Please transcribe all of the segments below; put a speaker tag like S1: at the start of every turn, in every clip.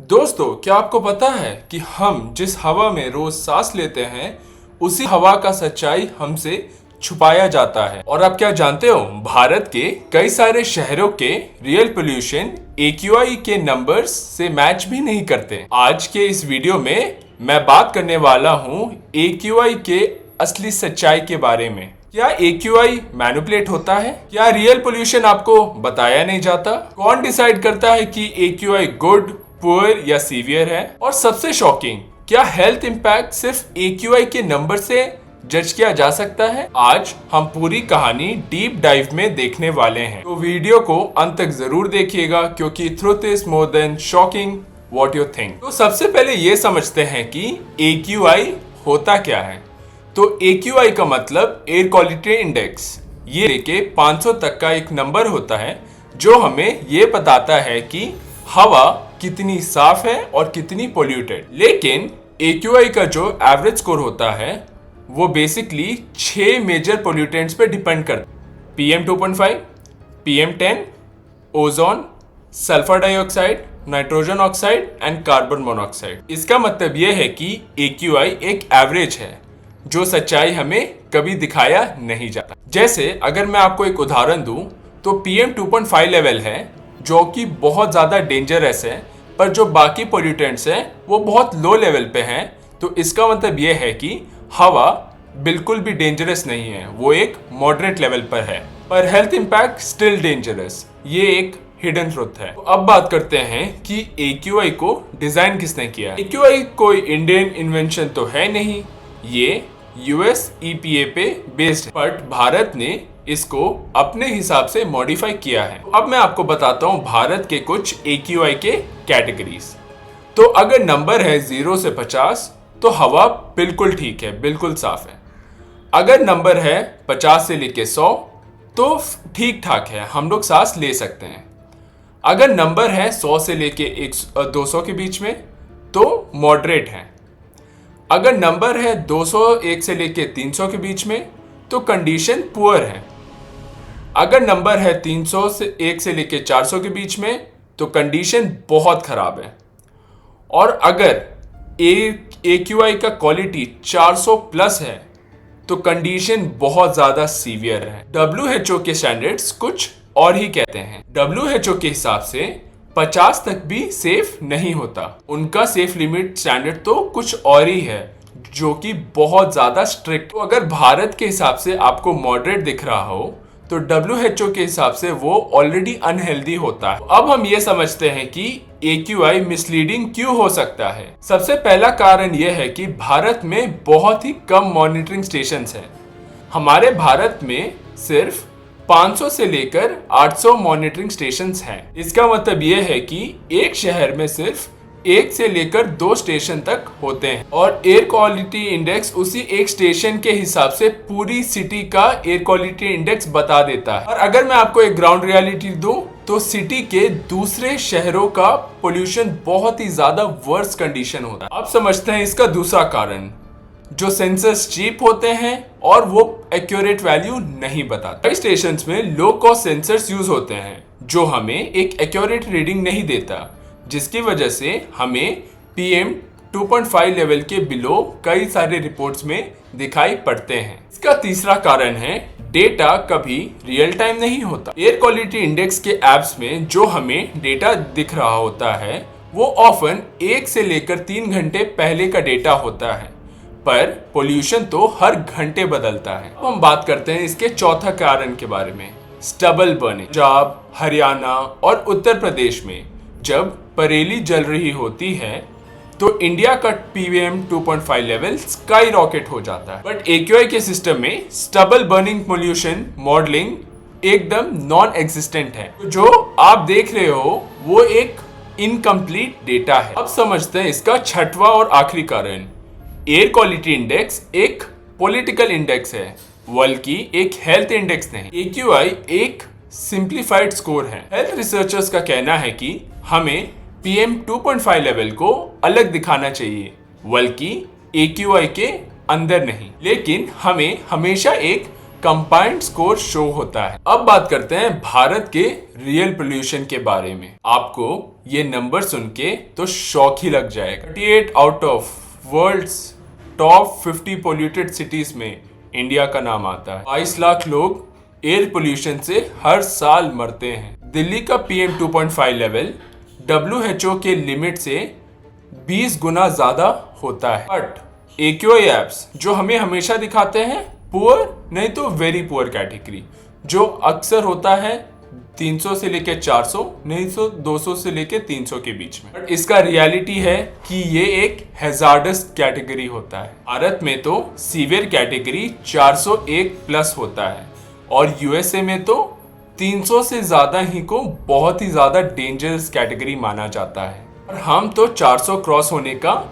S1: दोस्तों, क्या आपको पता है कि हम जिस हवा में रोज सांस लेते हैं उसी हवा का सच्चाई हमसे छुपाया जाता है। और आप क्या जानते हो, भारत के कई सारे शहरों के रियल पोल्यूशन AQI के नंबर्स से मैच भी नहीं करते। आज के इस वीडियो में मैं बात करने वाला हूँ AQI के असली सच्चाई के बारे में। क्या AQI मैनिपुलेट होता है? क्या रियल पोल्यूशन आपको बताया नहीं जाता? कौन डिसाइड करता है कि AQI गुड, पुअर या सीवियर है? और सबसे शॉकिंग, क्या हेल्थ इंपैक्ट सिर्फ AQI के नंबर से जज किया जा सकता है? आज हम पूरी कहानी डीप डाइव में देखने वाले हैं, तो वीडियो को अंत तक जरूर देखिएगा क्योंकि truth is more than shocking what you think. तो सबसे पहले ये समझते हैं कि AQI होता क्या है। तो AQI का मतलब एयर क्वालिटी इंडेक्स। ये लेके 500 तक का एक नंबर होता है जो हमें ये बताता है कि हवा कितनी साफ है और कितनी पोल्यूटेड। लेकिन AQI का जो एवरेज स्कोर होता है वो बेसिकली 6 मेजर पोल्यूटेंट्स पे डिपेंड करता है। PM2.5, PM10, ozone, sulphur dioxide, nitrogen oxide and carbon monoxide. इसका मतलब यह है कि AQI एक एवरेज है जो सच्चाई हमें कभी दिखाया नहीं जाता। जैसे अगर मैं आपको एक उदाहरण दूं तो PM2.5 लेवल है जो कि बहुत ज़्यादा डेंजरस है, पर जो बाकी पोल्यूटेंट्स हैं वो बहुत लो लेवल पे हैं। तो इसका मतलब ये है कि हवा बिल्कुल भी डेंजरस नहीं है, वो एक मॉडरेट लेवल पर है, पर हेल्थ इंपैक्ट स्टिल डेंजरस। ये एक हिडन ट्रुथ है। तो अब बात करते हैं कि AQI को डिजाइन किसने किया। AQI कोई इंडियन इन्वेंशन तो है नहीं, ये US EPA पे बेस्ड है, बट भारत ने इसको अपने हिसाब से मॉडिफाई किया है। अब मैं आपको बताता हूँ भारत के कुछ AQI के कैटेगरीज। तो अगर नंबर है 0 से 50 तो हवा बिल्कुल ठीक है, बिल्कुल साफ है। अगर नंबर है 50 से लेके 100 तो ठीक ठाक है, हम लोग सांस ले सकते हैं। अगर नंबर है 100 से लेके 200 के बीच में तो मॉडरेट है। अगर नंबर है 201 से लेके 300 के बीच में तो कंडीशन पुअर है। अगर नंबर है 301 से लेके 400 के बीच में तो कंडीशन बहुत खराब है। और अगर AQI का क्वालिटी 400 प्लस है तो कंडीशन बहुत ज्यादा सीवियर है। WHO के स्टैंडर्ड्स कुछ और ही कहते हैं। WHO के हिसाब से 50 तक भी सेफ नहीं होता। उनका सेफ लिमिट स्टैंडर्ड तो कुछ और ही है जो कि बहुत ज्यादा स्ट्रिक्ट। तो अगर भारत के हिसाब से आपको मॉडरेट दिख रहा हो तो WHO के हिसाब से वो ऑलरेडी अनहेल्दी होता है। अब हम ये समझते हैं कि AQI मिसलीडिंग क्यों हो सकता है। सबसे पहला कारण यह है कि भारत में बहुत ही कम मॉनिटरिंग स्टेशंस हैं। हमारे भारत में सिर्फ 500 से लेकर 800 मॉनिटरिंग स्टेशंस हैं। इसका मतलब यह है कि एक शहर में सिर्फ 1 से लेकर 2 स्टेशन तक होते हैं और एयर क्वालिटी इंडेक्स उसी एक स्टेशन के हिसाब से पूरी सिटी का एयर क्वालिटी इंडेक्स बता देता है। और अगर मैं आपको एक ग्राउंड रियलिटी दूं तो सिटी के दूसरे शहरों का पोल्यूशन बहुत ही ज्यादा वर्स कंडीशन होता है। अब समझते हैं इसका दूसरा कारण, जो सेंसर्स चीप होते हैं और वो एक्यूरेट वैल्यू नहीं बताते। कई स्टेशंस में लो कॉस्ट सेंसर्स यूज होते हैं जो हमें एक एक्यूरेट रीडिंग नहीं देता, जिसकी वजह से हमें PM2.5 लेवल के बिलो कई सारे रिपोर्ट्स में दिखाई पड़ते हैं। इसका तीसरा कारण है डेटा कभी रियल टाइम नहीं होता। एयर क्वालिटी इंडेक्स के एप्स में जो हमें डेटा दिख रहा होता है वो ऑफन 1 से लेकर 3 घंटे पहले का डेटा होता है, पर पोल्यूशन तो हर घंटे बदलता है। अब हम बात करते हैं इसके चौथा कारण के बारे में, स्टबल बर्निंग। पंजाब, हरियाणा और उत्तर प्रदेश में जब परेली जल रही होती है तो इंडिया का PM2.5 लेवल स्काई रॉकेट हो जाता है। बट AQI के सिस्टम में स्टबल बर्निंग पोल्यूशन मॉडलिंग एकदम नॉन एग्जिस्टेंट है। तो जो आप देख रहे हो वो एक इनकम्प्लीट डेटा है। अब समझते हैं इसका छठवां और आखिरी कारण। एयर क्वालिटी इंडेक्स एक पॉलिटिकल इंडेक्स है, बल्कि एक हेल्थ इंडेक्स नहीं। AQI एक सिंप्लीफाइड स्कोर है। हेल्थ रिसर्चर्स का कहना है कि हमें PM2.5 लेवल को अलग दिखाना चाहिए, बल्कि AQI के अंदर नहीं। लेकिन हमें हमेशा एक कंबाइंड स्कोर शो होता है। अब बात करते हैं भारत के रियल पोल्यूशन के बारे में। आपको ये नंबर सुन के तो शौक ही लग जाएगा। 38 out of world's top 50 polluted cities में इंडिया का नाम आता है। 22 लाख लोग एयर पोल्यूशन से हर साल मरते हैं। दिल्ली का PM 2.5 लेवल WHO के लिमिट से 20 गुना ज्यादा होता है। बट AQI एप्स जो हमें हमेशा दिखाते हैं पुअर नहीं तो वेरी पुअर कैटेगरी, जो अक्सर होता है 300 से लेके 400 नहीं तो 200 से लेके 300 के बीच में। बट इसका रियलिटी है कि ये एक हैजार्डस कैटेगरी होता है। भारत में तो सीवियर कैटेगरी 401 प्लस होता है और USA में तो 300 से ज्यादा ही को बहुत ही ज्यादा डेंजरस कैटेगरी माना जाता है और हम तो 400 क्रॉस होने का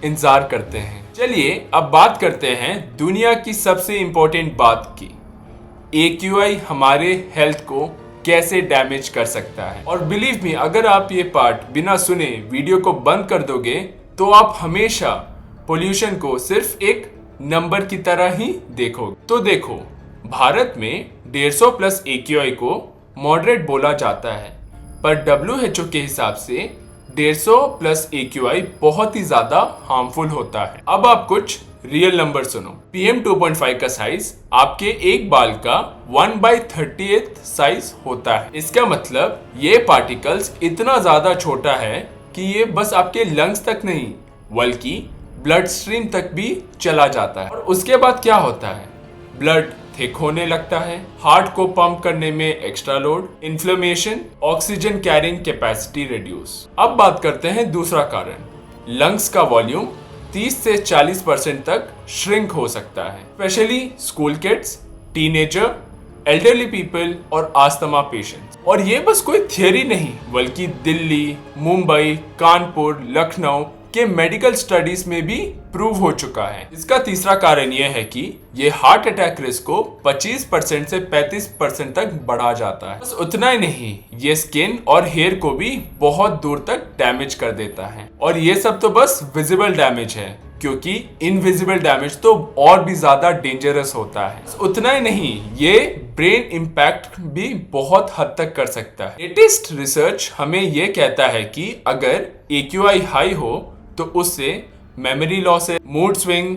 S1: इंतजार करते हैं। चलिए अब बात करते हैं दुनिया की सबसे इंपॉर्टेंट बात की, AQI हमारे हेल्थ को कैसे डैमेज कर सकता है। और बिलीव मी, अगर आप ये पार्ट बिना सुने वीडियो को बंद कर दोगे तो आप हमेशा पोल्यूशन को सिर्फ एक नंबर की तरह ही देखोगे। तो देखो, भारत में 150 प्लस AQI को मॉडरेट बोला जाता है, पर WHO के हिसाब से 150 प्लस AQI बहुत ही ज्यादा हार्मफुल होता है। अब आप कुछ रियल नंबर सुनो। PM 2.5 का साइज आपके एक बाल का 1/38 साइज होता है। इसका मतलब ये पार्टिकल्स इतना ज्यादा छोटा है कि ये बस आपके लंग्स तक नहीं बल्कि ब्लड स्ट्रीम तक भी चला जाता है। और उसके बाद क्या होता है, ब्लड थिक होने लगता है, हार्ट को पंप करने में extra load, inflammation, oxygen carrying capacity reduce. अब बात करते हैं दूसरा कारण, लंग्स का वॉल्यूम 30 से 40% तक श्रिंक हो सकता है, specially school kids, teenager, elderly people और आस्थमा पेशेंट्स। और ये बस कोई थियरी नहीं बल्कि दिल्ली, मुंबई, कानपुर, लखनऊ के मेडिकल स्टडीज में भी प्रूव हो चुका है। इसका तीसरा कारण यह है कि ये हार्ट अटैक रिस्क को 25% से 35% तक बढ़ा जाता है। बस उतना ही नहीं, ये स्किन और हेयर को भी बहुत दूर तक डैमेज कर देता है। और ये सब तो बस विजिबल डैमेज है, क्योंकि इनविजिबल डैमेज तो और भी ज्यादा डेंजरस होता है। उतना ही नहीं, ये ब्रेन इंपैक्ट भी बहुत हद तक कर सकता है। लेटेस्ट रिसर्च हमें ये कहता है कि अगर AQI हाई हो तो उससे memory loss, mood swing,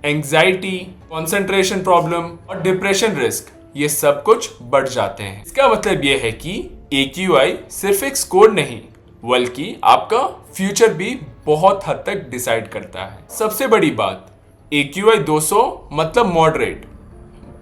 S1: anxiety, concentration problem और डिप्रेशन रिस्क ये सब कुछ बढ़ जाते हैं। इसका मतलब ये है कि AQI सिर्फ एक स्कोर नहीं बल्कि आपका फ्यूचर भी बहुत हद तक डिसाइड करता है। सबसे बड़ी बात, AQI 200 मतलब मॉडरेट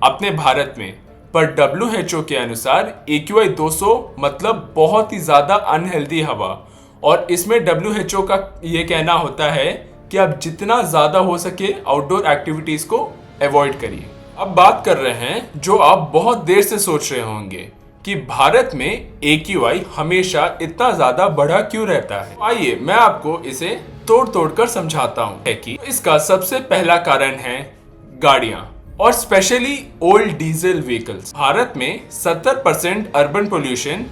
S1: अपने भारत में, पर WHO के अनुसार AQI 200 मतलब बहुत ही ज्यादा अनहेल्दी हवा। और इसमें WHO का ये कहना होता है कि आप जितना ज्यादा हो सके आउटडोर एक्टिविटीज को अवॉइड करिए। अब बात कर रहे हैं जो आप बहुत देर से सोच रहे होंगे कि भारत में AQI हमेशा इतना ज्यादा बढ़ा क्यों रहता है। आइए मैं आपको इसे तोड़ तोड़ कर समझाता हूँ। है कि इसका सबसे पहला कारण है गाड़ियां और specially old diesel vehicles. Bharat में 70% अर्बन पोल्यूशन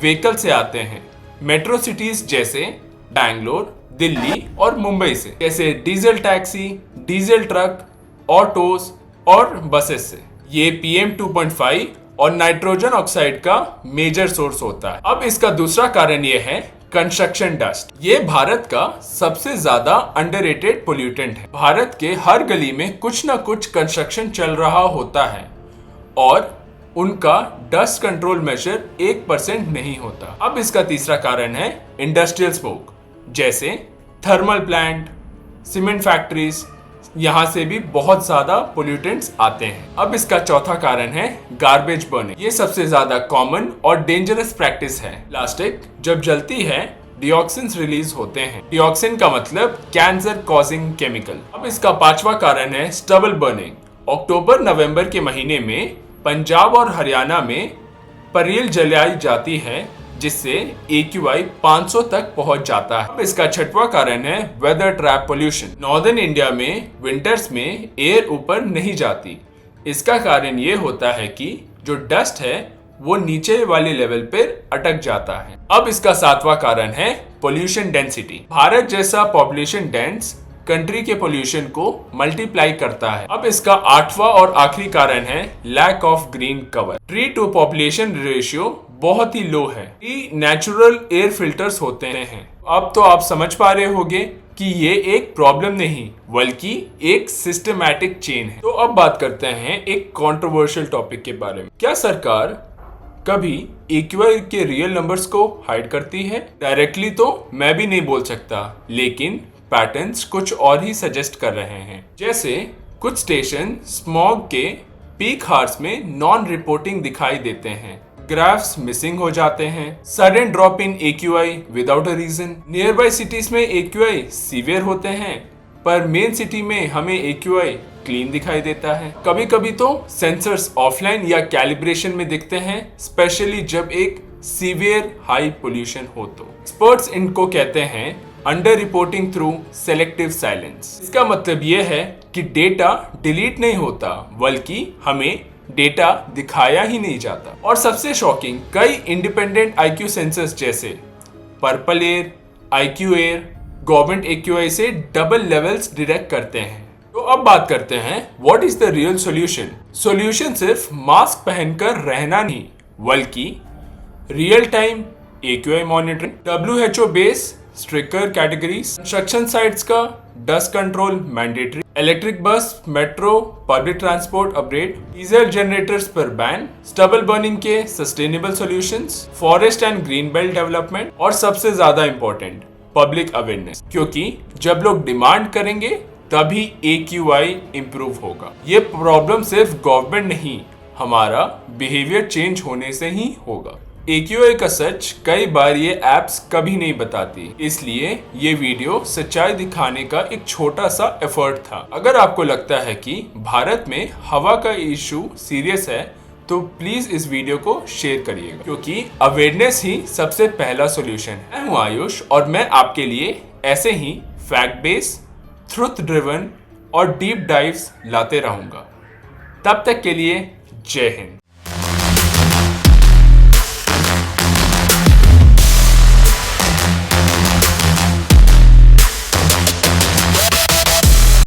S1: व्हीकल से आते हैं, मेट्रो सिटीज जैसे बैंगलोर, दिल्ली और मुंबई से, जैसे diesel taxi, diesel truck, autos और बसेस से। ये PM 2.5 और नाइट्रोजन ऑक्साइड का मेजर सोर्स होता है। अब इसका दूसरा कारण ये है कंस्ट्रक्शन डस्ट। ये भारत का सबसे ज्यादा अंडररेटेड पोल्यूटेंट है। भारत के हर गली में कुछ ना कुछ कंस्ट्रक्शन चल रहा होता है और उनका डस्ट कंट्रोल मेजर 1% नहीं होता। अब इसका तीसरा कारण है इंडस्ट्रियल स्मोक, जैसे थर्मल प्लांट, सीमेंट फैक्ट्रीज, यहाँ से भी बहुत ज्यादा पोल्यूटेंट्स आते हैं। अब इसका चौथा कारण है गार्बेज बर्निंग। ये सबसे ज्यादा कॉमन और डेंजरस प्रैक्टिस है। प्लास्टिक जब जलती है डिऑक्सिन्स रिलीज होते हैं। डिऑक्सिन का मतलब कैंसर कॉजिंग केमिकल। अब इसका पांचवा कारण है स्टबल बर्निंग। अक्टूबर नवंबर के महीने में पंजाब और हरियाणा में परेल जलाई जाती है, जिससे AQI 500 तक पहुंच जाता है। अब इसका छठवां कारण है weather trap pollution. Northern India में विंटर्स में एयर ऊपर नहीं जाती। इसका कारण ये होता है कि जो डस्ट है वो नीचे वाले लेवल पर अटक जाता है। अब इसका सातवां कारण है पोल्यूशन डेंसिटी। भारत जैसा पॉपुलेशन डेंस कंट्री के पोल्यूशन को मल्टीप्लाई करता है। अब इसका 8वां और आखिरी कारण है lack of green cover. Tree to population ratio बहुत ही लो है। ट्री नेचुरल एयर फिल्टर्स होते हैं। अब तो आप समझ पा रहे होंगे कि ये एक प्रॉब्लम नहीं बल्कि एक सिस्टमैटिक चेन है। तो अब बात करते हैं एक कंट्रोवर्शियल टॉपिक के बारे में। क्या सरकार कभी AQI के रियल नंबर्स को हाइड करती है? डायरेक्टली तो मैं भी नहीं बोल सकता, लेकिन पैटर्न्स कुछ और ही सजेस्ट कर रहे हैं। जैसे कुछ स्टेशन स्मॉग के पीक हार्स में नॉन रिपोर्टिंग दिखाई देते हैं, ग्राफ्स मिसिंग हो जाते हैं, sudden drop in AQI without a reason. Nearby cities में AQI सीवियर होते हैं, पर मेन सिटी में हमें AQI क्लीन दिखाई देता है। कभी कभी तो सेंसर्स ऑफलाइन या कैलिब्रेशन में दिखते हैं, स्पेशली जब एक सीवियर हाई पोल्यूशन हो तो। एक्सपर्ट्स इनको कहते हैं under reporting through selective silence. इसका मतलब यह है कि डेटा डिलीट नहीं होता, बल्कि हमें डेटा दिखाया ही नहीं जाता। और सबसे शॉकिंग, कई इंडिपेंडेंट IQ सेंसर्स जैसे purple air, IQ air government AQI से डबल लेवल्स डिटेक्ट करते हैं। तो अब बात करते हैं what is the real solution. Solution सिर्फ मास्क पहनकर रहना नहीं, बल्कि real time AQI monitoring, WHO base stricter categories, construction sites का dust control mandatory, electric bus, metro, public transport upgrade, diesel generators पर बैन, स्टबल बर्निंग के sustainable solutions, forest and green belt development, और सबसे ज्यादा important public awareness. क्योंकि जब लोग demand करेंगे तभी AQI इंप्रूव होगा। ये प्रॉब्लम सिर्फ गवर्नमेंट नहीं, हमारा बिहेवियर चेंज होने से ही होगा। AQI का सच कई बार ये एप्स कभी नहीं बताती, इसलिए ये वीडियो सच्चाई दिखाने का एक छोटा सा एफर्ट था। अगर आपको लगता है कि भारत में हवा का इशू सीरियस है तो प्लीज इस वीडियो को शेयर करिएगा, क्योंकि अवेयरनेस ही सबसे पहला सॉल्यूशन है। मैं हूं आयुष और मैं आपके लिए ऐसे ही फैक्ट बेस, ट्रुथ ड्रिवन और डीप डाइव्स लाते रहूंगा। तब तक के लिए जय हिंद।